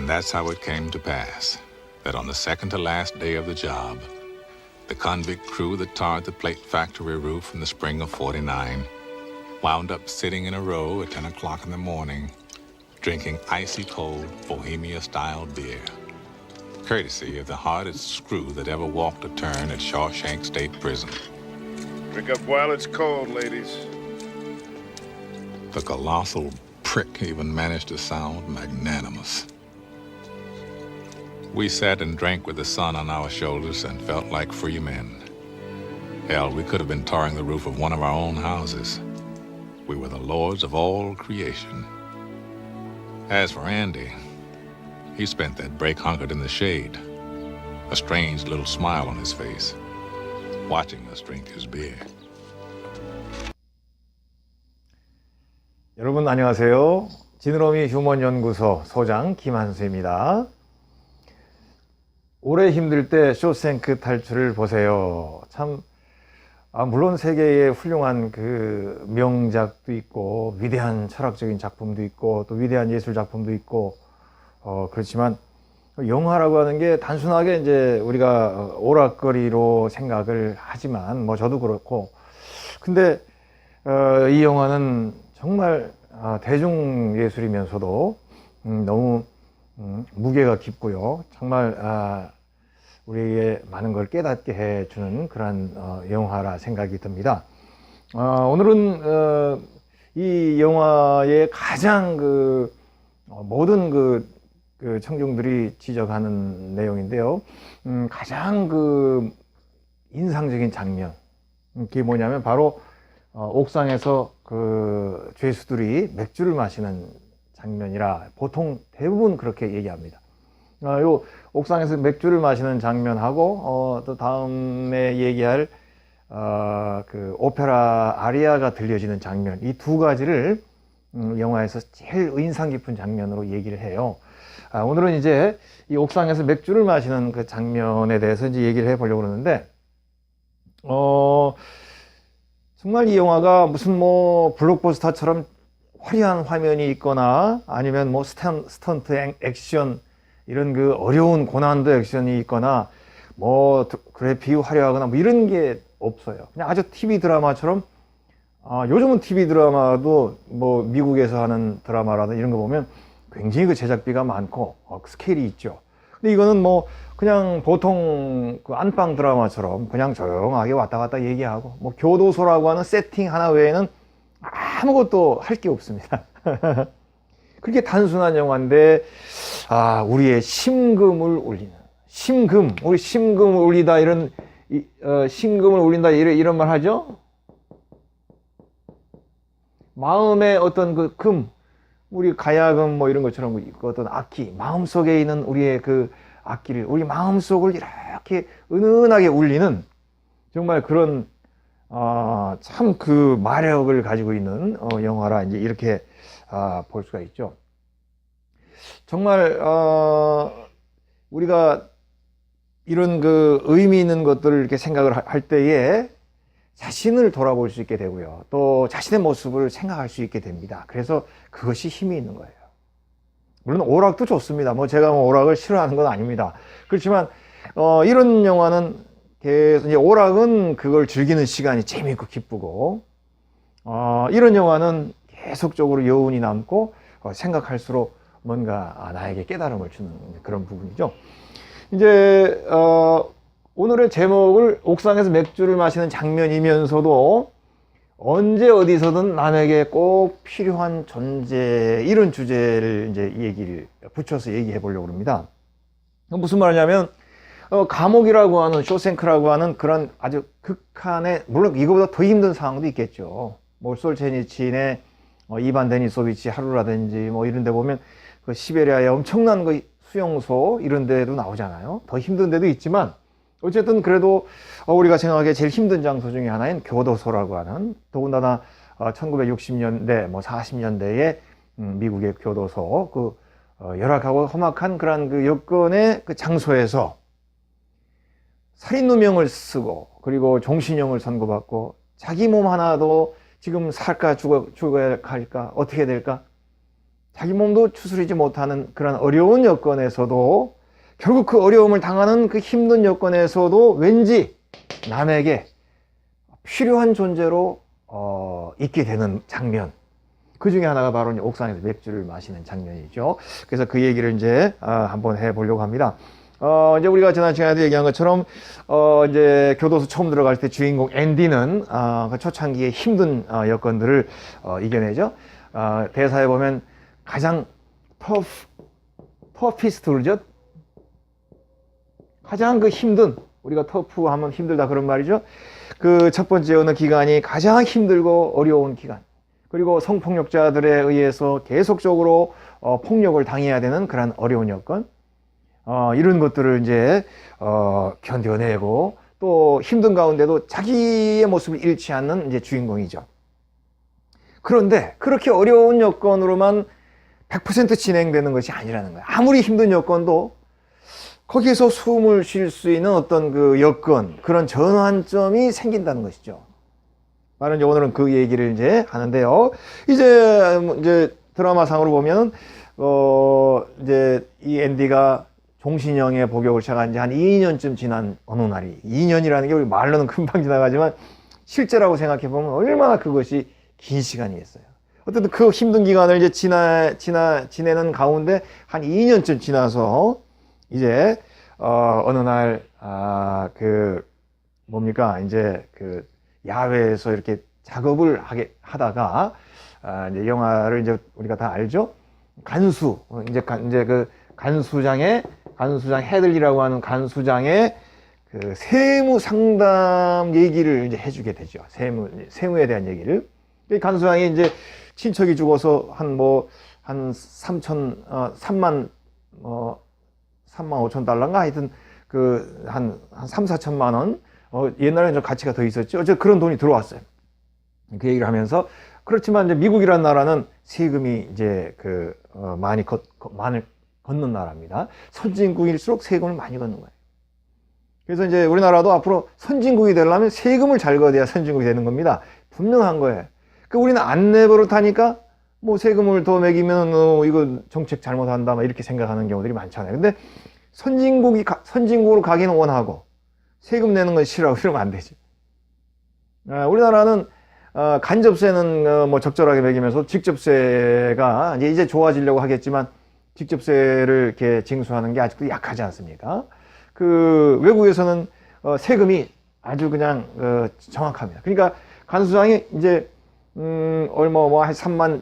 that's how it came to pass that on the second to last day of the job, the convict crew that tarred the plate factory roof in the spring of '49 wound up sitting in a row at 10 o'clock in the morning, drinking icy cold Bohemia-style beer, courtesy of the hardest screw that ever walked a turn at Shawshank State Prison. Drink up while it's cold, ladies. The colossal prick even managed to sound magnanimous. We sat and drank with the sun on our shoulders and felt like free men. Hell, we could have been tarring the roof of one of our own houses. We were the lords of all creation. As for Andy, he spent that break hunkered in the shade, a strange little smile on his face, watching us drink his beer. 여러분 안녕하세요. 지느러미 휴먼연구소 소장 김한수입니다. 오래 힘들 때 쇼생크 탈출을 보세요. 참 물론 세계의 훌륭한 그 명작도 있고 위대한 철학적인 작품도 있고 또 위대한 예술 작품도 있고 그렇지만 영화라고 하는 게 단순하게 이제 우리가 오락거리로 생각을 하지만 뭐 저도 그렇고 근데 이 영화는 정말 대중예술이면서도 너무 무게가 깊고요. 정말 우리에게 많은 걸 깨닫게 해주는 그런 영화라 생각이 듭니다. 오늘은 이 영화의 가장 모든 그 청중들이 지적하는 내용인데요. 가장 인상적인 장면, 그게 뭐냐면 바로 옥상에서 죄수들이 맥주를 마시는 장면이라 보통 대부분 그렇게 얘기합니다. 요 옥상에서 맥주를 마시는 장면하고 또 다음에 얘기할 오페라 아리아가 들려지는 장면, 이 두 가지를 영화에서 제일 인상 깊은 장면으로 얘기를 해요. 오늘은 이제 이 옥상에서 맥주를 마시는 그 장면에 대해서 이제 얘기를 해보려고 그러는데 정말 이 영화가 무슨 블록버스터처럼 화려한 화면이 있거나 아니면 스턴트 액션 이런 어려운 고난도 액션이 있거나 그래픽이 화려하거나 이런 게 없어요. 그냥 아주 TV 드라마처럼 요즘은 TV 드라마도 미국에서 하는 드라마라든 이런 거 보면 굉장히 제작비가 많고 스케일이 있죠. 근데 이거는 그냥 보통 안방 드라마처럼 그냥 조용하게 왔다 갔다 얘기하고 교도소라고 하는 세팅 하나 외에는 아무것도 할 게 없습니다. 그렇게 단순한 영화인데 우리의 심금을 울리는 우리 심금을 울리다 심금을 울린다 이런 말 하죠. 마음의 어떤 우리 가야금 이런 것처럼 어떤 악기, 마음속에 있는 우리의 악기를 우리 마음속을 이렇게 은은하게 울리는 정말 그런 참 마력을 가지고 있는 영화라 이제 이렇게 볼 수가 있죠. 정말 우리가 이런 의미 있는 것들을 이렇게 생각을 할 때에 자신을 돌아볼 수 있게 되고요. 또 자신의 모습을 생각할 수 있게 됩니다. 그래서 그것이 힘이 있는 거예요. 물론 오락도 좋습니다. 제가 오락을 싫어하는 건 아닙니다. 그렇지만 이런 영화는 계속 이제 오락은 그걸 즐기는 시간이 재미있고 기쁘고 이런 영화는 계속적으로 여운이 남고 생각할수록 뭔가 나에게 깨달음을 주는 그런 부분이죠. 이제 오늘의 제목을 옥상에서 맥주를 마시는 장면이면서도 언제 어디서든 남에게 꼭 필요한 존재 이런 주제를 이제 얘기를 붙여서 얘기해 보려고 합니다. 무슨 말이냐면 감옥이라고 하는 쇼생크라고 하는 그런 아주 극한의 물론 이거보다 더 힘든 상황도 있겠죠. 솔제니친의 이반 데니소비치 하루라든지 이런 데 보면 시베리아의 엄청난 수용소 이런 데도 나오잖아요. 더 힘든 데도 있지만 어쨌든 그래도 우리가 생각하기에 제일 힘든 장소 중에 하나인 교도소라고 하는 더군다나 1960년대 40년대에 미국의 교도소 열악하고 험악한 그런 여건의 장소에서 살인 누명을 쓰고 그리고 종신형을 선고받고 자기 몸 하나도 지금 살까 죽어야 할까 어떻게 될까 자기 몸도 추스리지 못하는 그런 어려운 여건에서도 결국 그 어려움을 당하는 그 힘든 여건에서도 왠지 남에게 필요한 존재로 있게 되는 장면. 그 중에 하나가 바로 이제 옥상에서 맥주를 마시는 장면이죠. 그래서 그 얘기를 이제 한번 해보려고 합니다. 이제 우리가 지난 시간에도 얘기한 것처럼 이제 교도소 처음 들어갈 때 주인공 앤디는 그 초창기의 힘든 여건들을 이겨내죠. 대사에 보면 가장 터피스트 그러죠. 가장 그 힘든, 우리가 터프 하면 힘들다 그런 말이죠. 그 첫 번째 어느 기간이 가장 힘들고 어려운 기간, 그리고 성폭력자들에 의해서 계속적으로 폭력을 당해야 되는 그런 어려운 여건, 이런 것들을 이제 견뎌내고 또 힘든 가운데도 자기의 모습을 잃지 않는 이제 주인공이죠. 그런데 그렇게 어려운 여건으로만 100% 진행되는 것이 아니라는 거예요. 아무리 힘든 여건도 거기에서 숨을 쉴 수 있는 어떤 그 여건, 그런 전환점이 생긴다는 것이죠. 나는 이제 오늘은 그 얘기를 이제 하는데요. 이제 드라마상으로 보면, 이제 이 앤디가 종신형의 복역을 시작한 지 한 2년쯤 지난 어느 날이, 2년이라는 게 우리 말로는 금방 지나가지만 실제라고 생각해 보면 얼마나 그것이 긴 시간이겠어요. 어쨌든 그 힘든 기간을 이제 지내는 가운데 한 2년쯤 지나서 이제, 어느 날, 이제 야외에서 이렇게 작업을 하다가, 이제 영화를 이제 우리가 다 알죠? 간수장 해들리라고 하는 간수장의 그 세무 상담 얘기를 이제 해주게 되죠. 세무에 대한 얘기를. 간수장이 이제 친척이 죽어서 한 3만 5천 달러인가 하여튼 한 3, 4천만 원. 옛날에는 좀 가치가 더 있었죠. 어쨌든 그런 돈이 들어왔어요. 그 얘기를 하면서, 그렇지만 이제 미국이라는 나라는 세금이 이제 많이 걷는 나라입니다. 선진국일수록 세금을 많이 걷는 거예요. 그래서 이제 우리나라도 앞으로 선진국이 되려면 세금을 잘 걷어야 선진국이 되는 겁니다. 분명한 거예요. 우리는 안 내버릇하니까 뭐 세금을 더 매기면 이거 정책 잘못한다 막 이렇게 생각하는 경우들이 많잖아요. 근데 선진국으로 가기는 원하고 세금 내는 건 싫어하고 이러면 안 되지. 우리나라는 간접세는 뭐 적절하게 매기면서 직접세가 이제 좋아지려고 하겠지만 직접세를 이렇게 징수하는 게 아직도 약하지 않습니까? 외국에서는 세금이 아주 그냥 정확합니다. 그러니까 간수장이 이제 한 3만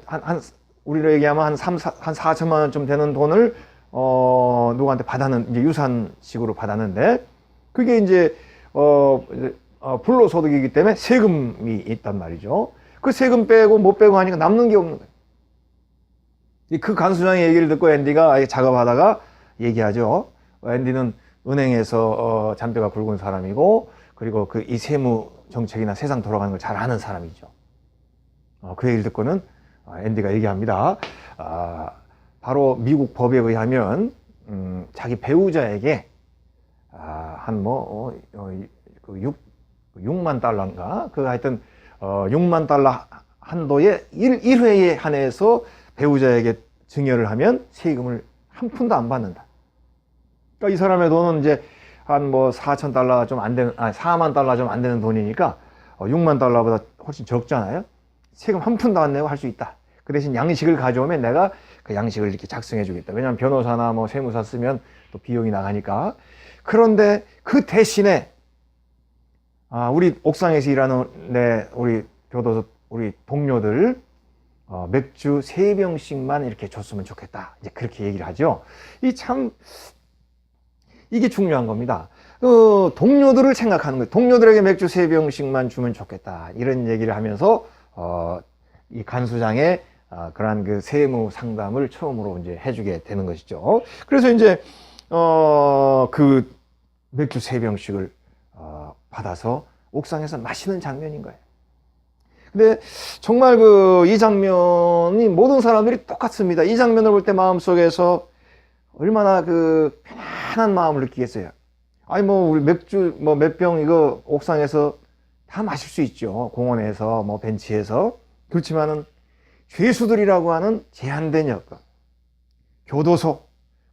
우리로 얘기하면 한 4천만 원쯤 되는 돈을 누구한테 이제 유산식으로 받았는데, 그게 이제 불로소득이기 때문에 세금이 있단 말이죠. 그 세금 빼고 못 빼고 하니까 남는 게 없는 거예요. 그 간수장의 얘기를 듣고 앤디가 작업하다가 얘기하죠. 앤디는 은행에서 잔뼈가 굵은 사람이고, 그리고 이 세무 정책이나 세상 돌아가는 걸 잘 아는 사람이죠. 그 얘기를 듣고는 앤디가 얘기합니다. 바로 미국 법에 의하면 자기 배우자에게 한 6만 달러인가? 하여튼 6만 달러 한도의 1회에 한해서 배우자에게 증여를 하면 세금을 한 푼도 안 받는다. 그러니까 이 사람의 돈은 이제 한 4천 달러 좀 안 되는, 4만 달러 좀 안 되는 돈이니까 6만 달러보다 훨씬 적잖아요. 세금 한 푼도 안 내고 할 수 있다. 그 대신 양식을 가져오면 내가 그 양식을 이렇게 작성해 주겠다. 왜냐하면 변호사나 세무사 쓰면 또 비용이 나가니까. 그런데 그 대신에 우리 옥상에서 일하는 우리 교도소 우리 동료들 맥주 3병씩만 이렇게 줬으면 좋겠다. 이제 그렇게 얘기를 하죠. 이게 중요한 겁니다. 동료들을 생각하는 거예요. 동료들에게 맥주 3병씩만 주면 좋겠다. 이런 얘기를 하면서 이 간수장의 그러한 세무 상담을 처음으로 이제 해주게 되는 것이죠. 그래서 이제 맥주 3병씩을 받아서 옥상에서 마시는 장면인 거예요. 근데 정말 이 장면이 모든 사람들이 똑같습니다. 이 장면을 볼 때 마음속에서 얼마나 편안한 마음을 느끼겠어요. 우리 맥주 몇 병 이거 옥상에서 다 마실 수 있죠. 공원에서 벤치에서. 그렇지만은 죄수들이라고 하는 제한된 여건, 교도소,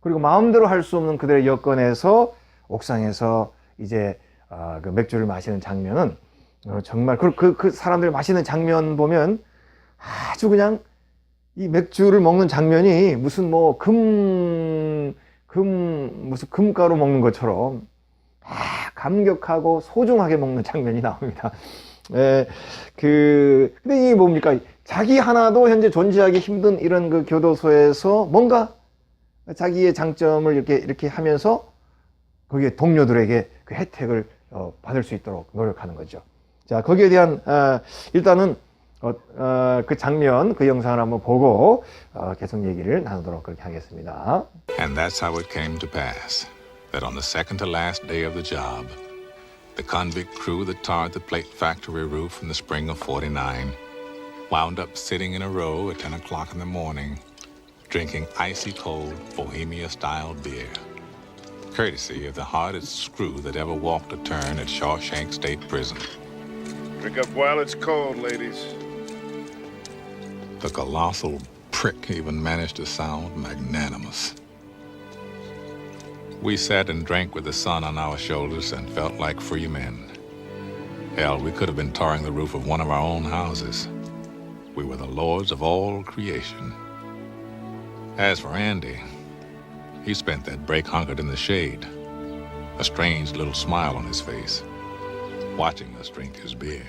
그리고 마음대로 할 수 없는 그들의 여건에서 옥상에서 이제 그 맥주를 마시는 장면은 정말 그 사람들 마시는 장면 보면 아주 그냥 이 맥주를 먹는 장면이 무슨 뭐 무슨 금가루 먹는 것처럼 감격하고 소중하게 먹는 장면이 나옵니다. 근데 이게 뭡니까? 자기 하나도 현재 존재하기 힘든 이런 그 교도소에서 뭔가 자기의 장점을 이렇게 하면서 거기에 동료들에게 그 혜택을 받을 수 있도록 노력하는 거죠. 자, 거기에 대한 일단은 그 장면, 그 영상을 한번 보고 계속 얘기를 나누도록 그렇게 하겠습니다. And that's how it came to pass that on the second to last day of the job, the convict crew that tarred the plate factory roof in the spring of '49 wound up sitting in a row at 10 o'clock in the morning, drinking icy cold Bohemia-style beer, courtesy of the hardest screw that ever walked a turn at Shawshank State Prison. Drink up while it's cold, ladies. The colossal prick even managed to sound magnanimous. We sat and drank with the sun on our shoulders and felt like free men. Hell, we could have been tarring the roof of one of our own houses. We were the lords of all creation. As for Andy, he spent that break hunkered in the shade, a strange little smile on his face, watching us drink his beer.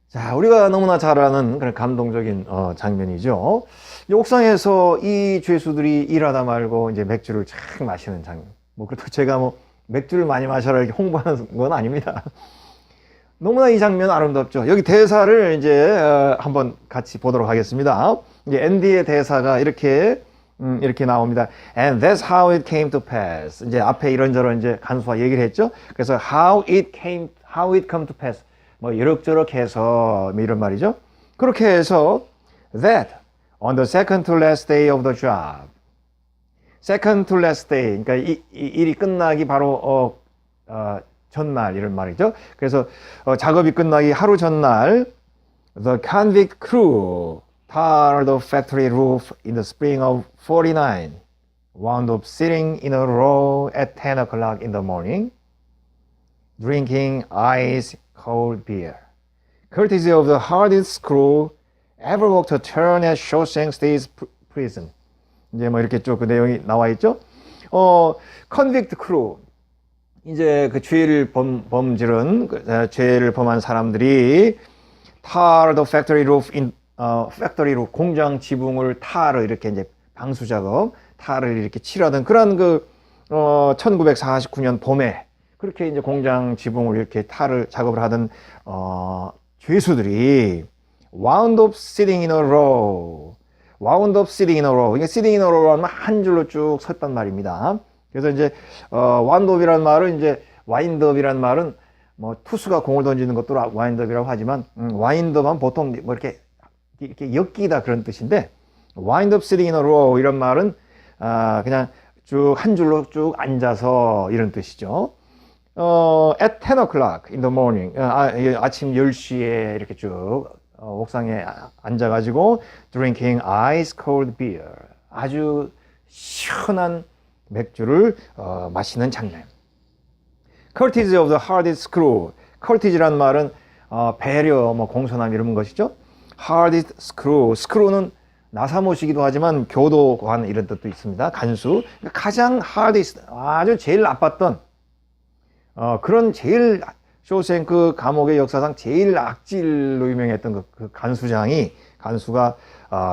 자, 우리가 너무나 잘 아는 그런 감동적인 장면이죠. 이 옥상에서 이 죄수들이 일하다 말고 이제 맥주를 쫙 마시는 장면. 뭐 그렇다고 제가 뭐 맥주를 많이 마셔라 이렇게 홍보하는 건 아닙니다. 너무나 이 장면 아름답죠. 여기 대사를 이제 한번 같이 보도록 하겠습니다. 이제 앤디의 대사가 이렇게 나옵니다. And that's how it came to pass. 이제 앞에 이런저런 이제 간수와 얘기를 했죠. 그래서 how it come to pass. 뭐 이럭저럭 해서 이런 말이죠. 그렇게 해서 that on the second to last day of the job. second to last day. 그러니까 이 일이 끝나기 바로 전날 이런 말이죠. 그래서 작업이 끝나기 하루 전날 the convict crew tarred the factory roof in the spring of '49 wound up sitting in a row at 10 o'clock in the morning drinking ice cold beer, courtesy of the hardest crew ever walked a turn at Shawshank State Prison. 이제 뭐 이렇게 쭉 그 내용이 나와 있죠. convict crew. 이제 그 죄를 죄를 범한 사람들이 tar the factory roof in factory roof 공장 지붕을 타를 이렇게 이제 방수 작업, 타를 이렇게 칠하던 그런 그 1949년 봄에 그렇게 이제 공장 지붕을 이렇게 타를 작업을 하던 죄수들이 wound up sitting in a row. wound up sitting in a row. 이게 sitting in a row 하면 한 줄로 쭉 섰단 말입니다. 그래서 이제 wound up이라는 말은 이제 wind up이라는 말은 뭐 투수가 공을 던지는 것도 wind up이라고 하지만 wind up은 보통 뭐 이렇게 엮이다 그런 뜻인데 wind up sitting in a row 이런 말은 그냥 쭉 한 줄로 쭉 앉아서 이런 뜻이죠. at 10 o'clock in the morning. 아침 10시에 이렇게 쭉 옥상에 앉아가지고 drinking ice cold beer. 아주 시원한 맥주를 마시는 장면. courtesy of the hardest crew. courtesy라는 말은 배려, 뭐 공손함 이런 것이죠. hardest screw. screw는 나사못이기도 하지만 교도관 이런 뜻도 있습니다. 간수. 가장 hardest, 아주 제일 나빴던 그런 제일 쇼생크 감옥의 역사상 제일 악질로 유명했던 그 간수가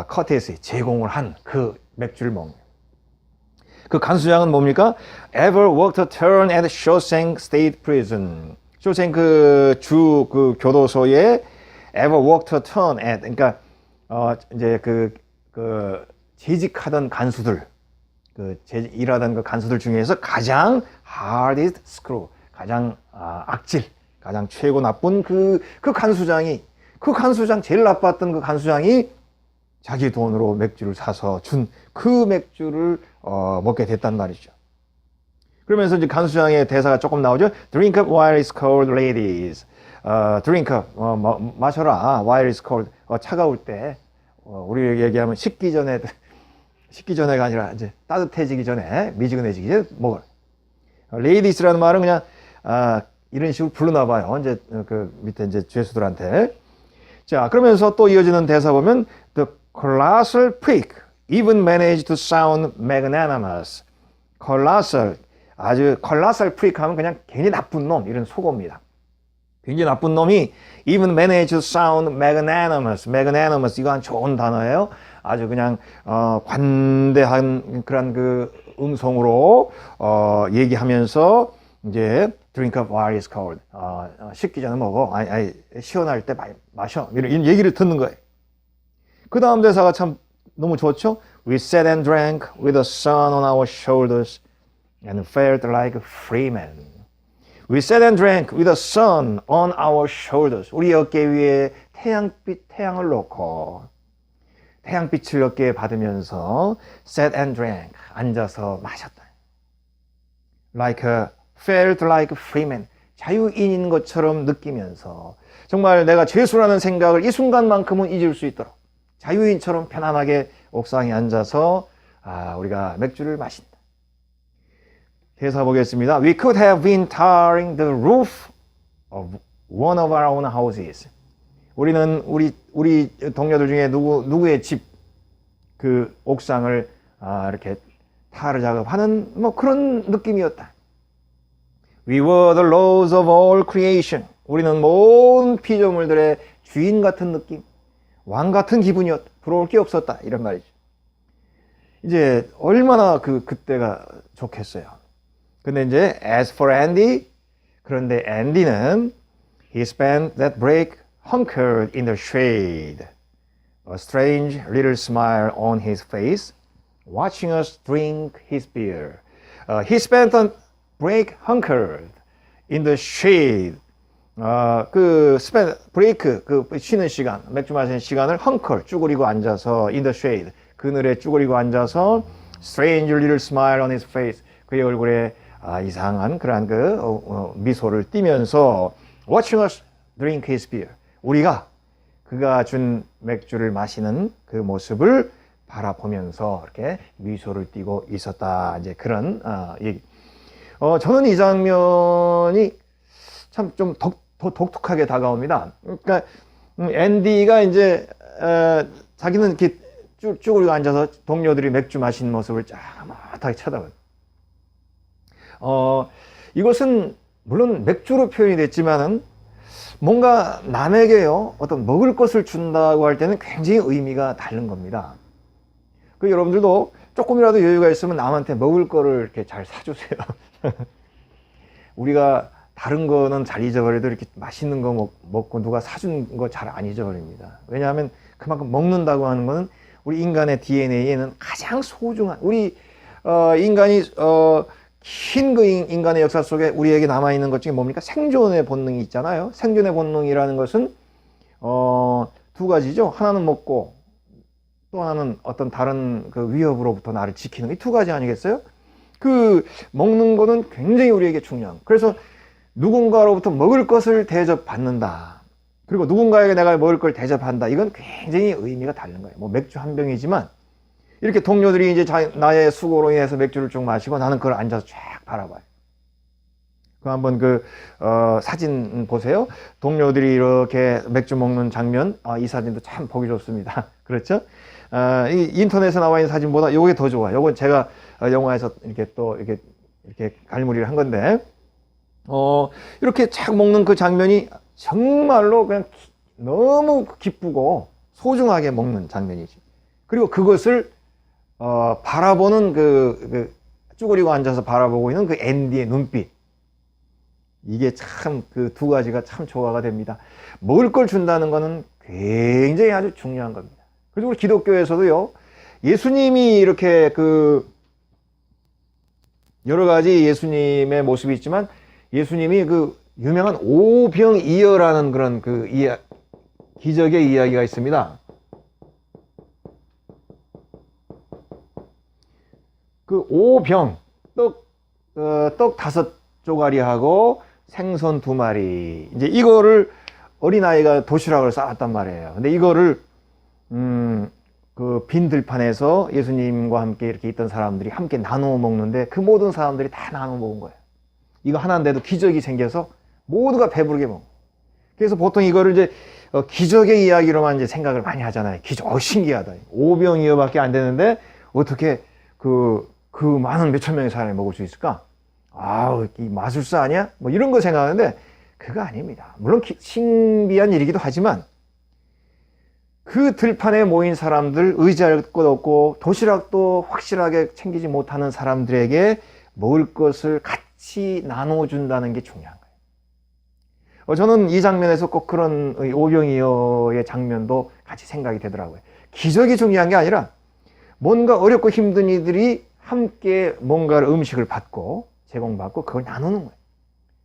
커티스에 제공을 한 그 맥주를 먹는. 그 간수장은 뭡니까? Ever worked a turn at Shawshank State Prison. 쇼생크 주 그 교도소에 ever worked a turn at, 그러니까 이제 그 재직하던 간수들, 일하던 그 간수들 중에서 가장 hardest screw, 가장 악질, 가장 최고 나쁜 그 간수장 제일 나빴던 그 간수장이 자기 돈으로 맥주를 사서 준 그 맥주를 먹게 됐단 말이죠. 그러면서 이제 간수장의 대사가 조금 나오죠. Drink up while it's cold, ladies. Drink up, 마셔라. While it's cold, 차가울 때. 우리 얘기하면 식기 전에 식기 전에가 아니라 이제 따뜻해지기 전에, 미지근해지기 전에 먹어라. 레이디스라는 말은 그냥 이런 식으로 부르나 봐요. 이제 그 밑에 이제 죄수들한테. 자, 그러면서 또 이어지는 대사 보면 The colossal prick even managed to sound magnanimous. colossal, 아주 colossal prick 하면 그냥 굉장히 나쁜 놈, 이런 속어입니다. 굉장히 나쁜 놈이 even managed to sound magnanimous. magnanimous, 이거 한 좋은 단어예요. 아주 그냥 관대한 그런 그 음성으로 얘기하면서 이제 drink up while it's cold. 식기 전에 먹어. 아니 시원할 때 마셔. 이런 얘기를 듣는 거예요. 그 다음 대사가 참 너무 좋죠. We sat and drank with the sun on our shoulders and felt like free men. We sat and drank with the sun on our shoulders. 우리 어깨 위에 태양을 놓고 태양빛을 어깨에 받으면서 sat and drank, 앉아서 마셨다. felt like free men, 자유인인 것처럼 느끼면서 정말 내가 죄수라는 생각을 이 순간만큼은 잊을 수 있도록 자유인처럼 편안하게 옥상에 앉아서 우리가 맥주를 마신다. 대사 보겠습니다. We could have been tarring the roof of one of our own houses. 우리는 우리 동료들 중에 누구의 집 그 옥상을 이렇게 타르 작업하는 뭐 그런 느낌이었다. We were the lords of all creation. 우리는 모든 피조물들의 주인 같은 느낌, 왕 같은 기분이었다. 부러울 게 없었다. 이런 말이죠. 이제 얼마나 그때가 좋겠어요. 근데 이제 as for Andy, 그런데 앤디는 he spent that break hunkered in the shade, a strange little smile on his face, watching us drink his beer. He spent a break hunkered in the shade. 브레이크, 쉬는 시간, 맥주 마시는 시간을 hunker, 쭈그리고 앉아서 in the shade, 그늘에 쭈그리고 앉아서 strange little smile on his face, 그의 얼굴에 이상한 그러한 미소를 띠면서 watching us drink his beer. 그가 준 맥주를 마시는 그 모습을 바라보면서 이렇게 미소를 띠고 있었다. 이제 그런 얘기. 저는 이 장면이 참 좀 독특하게 다가옵니다. 그러니까 앤디가 이제 자기는 이렇게 쭈그리고 앉아서 동료들이 맥주 마시는 모습을 짜릿하게 쳐다봐요. 이것은 물론 맥주로 표현이 됐지만은 뭔가 남에게요 어떤 먹을 것을 준다고 할 때는 굉장히 의미가 다른 겁니다. 여러분들도 조금이라도 여유가 있으면 남한테 먹을 거를 이렇게 잘 사주세요. 우리가 다른 거는 잘 잊어버려도 이렇게 맛있는 거 먹고 누가 사준 거 잘 안 잊어버립니다. 왜냐하면 그만큼 먹는다고 하는 거는 우리 인간의 DNA에는 가장 소중한, 우리 인간이 긴 인간의 역사 속에 우리에게 남아있는 것 중에 뭡니까? 생존의 본능이 있잖아요. 생존의 본능이라는 것은 두 가지죠. 하나는 먹고 또 하나는 어떤 다른 위협으로부터 나를 지키는, 이 두 가지 아니겠어요? 먹는 거는 굉장히 우리에게 중요한. 그래서 누군가로부터 먹을 것을 대접받는다. 그리고 누군가에게 내가 먹을 걸 대접한다. 이건 굉장히 의미가 다른 거예요. 뭐 맥주 한 병이지만 이렇게 동료들이 이제 나의 수고로 인해서 맥주를 쭉 마시고 나는 그걸 앉아서 쫙 바라봐요. 한번 사진 보세요. 동료들이 이렇게 맥주 먹는 장면, 이 사진도 참 보기 좋습니다. 그렇죠? 이 인터넷에 나와 있는 사진보다 이게 더 좋아요. 이건 제가 영화에서 이렇게 갈무리를 한 건데, 이렇게 착 먹는 그 장면이 정말로 그냥 너무 기쁘고 소중하게 먹는 장면이지. 그리고 그것을 바라보는 쭈그리고 앉아서 바라보고 있는 앤디의 눈빛. 이게 참 두 가지가 참 조화가 됩니다. 먹을 걸 준다는 거는 굉장히 아주 중요한 겁니다. 그리고 우리 기독교에서도요, 예수님이 이렇게 여러 가지 예수님의 모습이 있지만 예수님이 유명한 오병이어라는 그런 기적의 이야기가 있습니다. 오병, 떡 5조가리하고 생선 2마리. 이제 이거를 어린아이가 도시락을 싸왔단 말이에요. 근데 이거를, 그 빈 들판에서 예수님과 함께 이렇게 있던 사람들이 함께 나누어 먹는데 그 모든 사람들이 다 나누어 먹은 거예요. 이거 하나인데도 기적이 생겨서 모두가 배부르게 먹어. 그래서 보통 이거를 이제 기적의 이야기로만 이제 생각을 많이 하잖아요. 기적, 신기하다. 오병이어밖에 안 되는데 어떻게 그 많은 몇천 명의 사람이 먹을 수 있을까? 아, 이 마술사 아니야? 뭐 이런 거 생각하는데 그거 아닙니다. 물론 신비한 일이기도 하지만 그 들판에 모인 사람들, 의지할 것 없고 도시락도 확실하게 챙기지 못하는 사람들에게 먹을 것을 같이 나눠준다는 게 중요한 거예요. 저는 이 장면에서 꼭 그런 오병이어의 장면도 같이 생각이 되더라고요. 기적이 중요한 게 아니라 뭔가 어렵고 힘든 이들이 함께 뭔가 음식을 받고 제공받고 그걸 나누는 거예요.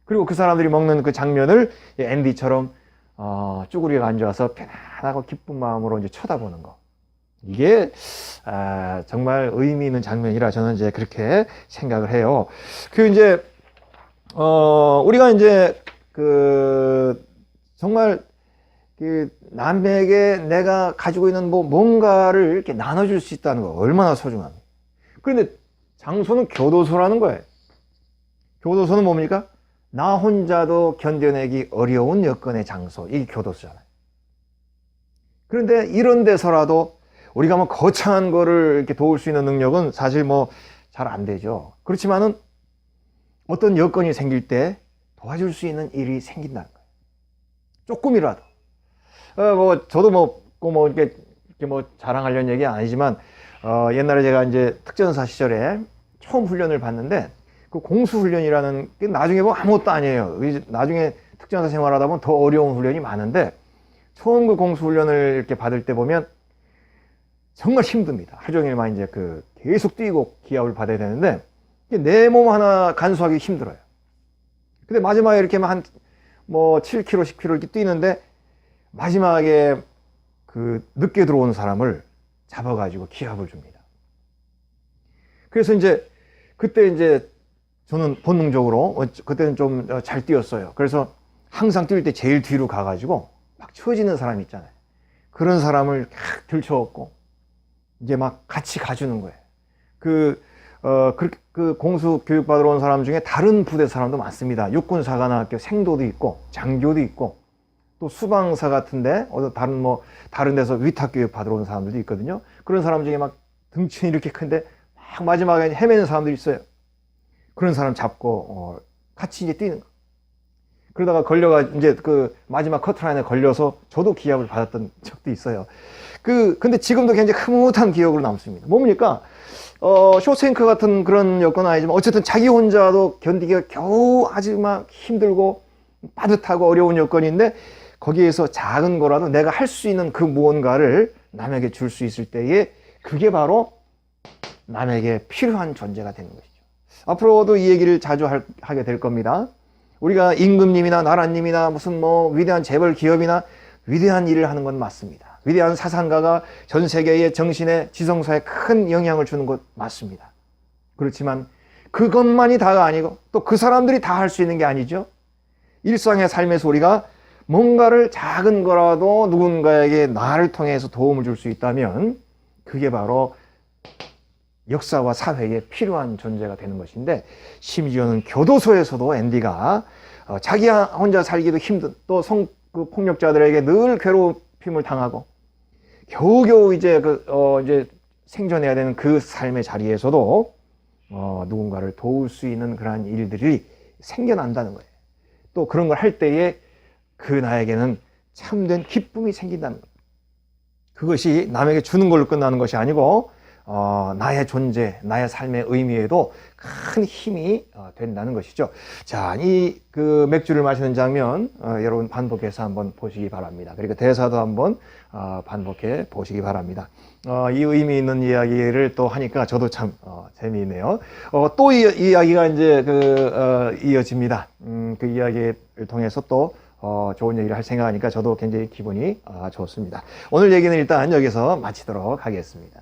그리고 그 사람들이 먹는 그 장면을 앤디처럼 쭈구리가 앉아서 편안하고 기쁜 마음으로 이제 쳐다보는 거. 이게 정말 의미 있는 장면이라 저는 이제 그렇게 생각을 해요. 그 이제 우리가 이제 그 정말 그 남에게 내가 가지고 있는 뭐 뭔가를 이렇게 나눠줄 수 있다는 거 얼마나 소중합니까? 그런데 장소는 교도소라는 거예요. 교도소는 뭡니까? 나 혼자도 견뎌내기 어려운 여건의 장소, 이게 교도소잖아요. 그런데 이런 데서라도 우리가 뭐 거창한 거를 이렇게 도울 수 있는 능력은 사실 뭐 잘 안 되죠. 그렇지만은 어떤 여건이 생길 때 도와줄 수 있는 일이 생긴다는 거예요. 조금이라도. 뭐 저도 뭐 이렇게 뭐 자랑하려는 얘기 아니지만 옛날에 제가 이제 특전사 시절에 처음 훈련을 받는데 그 공수훈련이라는 게 나중에 뭐 아무것도 아니에요. 나중에 특전사 생활하다 보면 더 어려운 훈련이 많은데 처음 그 공수훈련을 이렇게 받을 때 보면 정말 힘듭니다. 하루 종일만 이제 그 계속 뛰고 기압을 받아야 되는데 내 몸 하나 간수하기 힘들어요. 근데 마지막에 이렇게 한 뭐 7km, 10km 이렇게 뛰는데 마지막에 그 늦게 들어온 사람을 잡아가지고 기합을 줍니다. 그래서 이제 그때 이제 저는 본능적으로 그때는 좀 잘 뛰었어요. 그래서 항상 뛸 때 제일 뒤로 가가지고 막 처지는 사람 있잖아요. 그런 사람을 들쳐업고 이제 막 같이 가주는 거예요. 그 공수 교육 받으러 온 사람 중에 다른 부대 사람도 많습니다. 육군사관학교 생도도 있고 장교도 있고 또 수방사 같은데 다른 데서 위탁 교육 받으러 온 사람들도 있거든요. 그런 사람 중에 막 등치는 이렇게 큰데 막 마지막에 헤매는 사람들이 있어요. 그런 사람 잡고 같이 이제 뛰는 거. 그러다가 걸려가 이제 그 마지막 커트라인에 걸려서 저도 기합을 받았던 적도 있어요. 근데 지금도 굉장히 흐뭇한 기억으로 남습니다. 뭡니까? 쇼생크 같은 그런 여건은 아니지만 어쨌든 자기 혼자도 견디기가 겨우 아주 막 힘들고 빠듯하고 어려운 여건인데 거기에서 작은 거라도 내가 할 수 있는 그 무언가를 남에게 줄 수 있을 때에 그게 바로 남에게 필요한 존재가 되는 것이죠. 앞으로도 이 얘기를 자주 하게 될 겁니다. 우리가 임금님이나 나라님이나 무슨 뭐 위대한 재벌 기업이나 위대한 일을 하는 건 맞습니다. 위대한 사상가가 전 세계의 정신에 지성사에 큰 영향을 주는 것 맞습니다. 그렇지만 그것만이 다가 아니고 또 그 사람들이 다 할 수 있는 게 아니죠. 일상의 삶에서 우리가 뭔가를 작은 거라도 누군가에게 나를 통해서 도움을 줄 수 있다면 그게 바로 역사와 사회에 필요한 존재가 되는 것인데 심지어는 교도소에서도 앤디가 자기 혼자 살기도 힘든 또 폭력자들에게 늘 괴롭힘을 당하고 겨우겨우 이제 이제 생존해야 되는 그 삶의 자리에서도 누군가를 도울 수 있는 그러한 일들이 생겨난다는 거예요. 또 그런 걸 할 때에 그 나에게는 참된 기쁨이 생긴다는 거예요. 그것이 남에게 주는 걸로 끝나는 것이 아니고 나의 존재, 나의 삶의 의미에도 큰 힘이 된다는 것이죠. 자, 이 그 맥주를 마시는 장면 여러분 반복해서 한번 보시기 바랍니다. 그리고 대사도 한번 반복해 보시기 바랍니다. 이 의미 있는 이야기를 또 하니까 저도 참 재미있네요. 또 이 이야기가 이제 이어집니다. 그 이야기를 통해서 또 좋은 얘기를 할 생각하니까 저도 굉장히 기분이 좋습니다. 오늘 얘기는 일단 여기서 마치도록 하겠습니다.